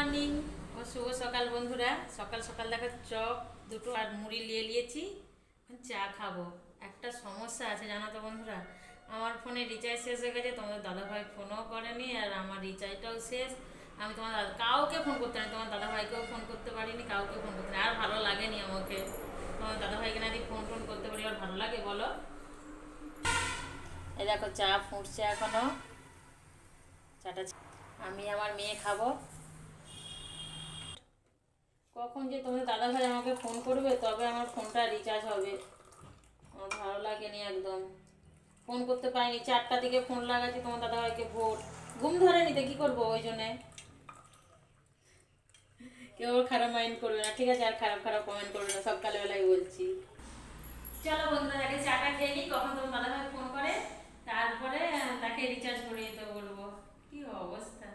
Morning ও শুভ সকাল বন্ধুরা। সকাল সকাল দেখো চপ দুটো আর মুড়ি নিয়েছি, চা খাবো। একটা সমস্যা আছে জানো তো বন্ধুরা, আমার ফোনে রিচার্জ শেষ হয়ে গেছে, তোমাদের দাদাভাই ফোনও করেনি আর আমার রিচার্জটাও শেষ। আমি তোমার কাউকে ফোন করতে পারি, তোমার দাদাভাইকেও ফোন করতে পারিনি, কাউকে ফোন করতে পারি। আর ভালো লাগেনি আমাকে, তোমার দাদাভাইকে না দিয়ে ফোন টোন করতে পারি আর ভালো লাগে বলো? এই দেখো চা ফুটছে এখনো, চাটা আমি আমার মেয়ে খাবো। কখন যে তোমার দাদাভাই আমাকে ফোন করবে তবে আমার ফোনটা রিচার্জ হবে। আমার ভালো লাগেনি একদম, ফোন করতে পারিনি। 4টা দিকে ফোন লাগাচ্ছি তোমার দাদাভাইকে, ভোর ঘুম ধরেনি তো কী করবো, ওই জন্যে। কেউ খারাপ মাইন্ড করবে না, ঠিক আছে? আর খারাপ খারাপ কমেন্ট করবে না, সকালবেলায় বলছি। চলো বন্ধুরা, আগে চাটা খেয়ে নিই, কখন তোমার দাদাভাই ফোন করে তারপরে তাকে রিচার্জ করে দিতে বলবো। কি অবস্থা!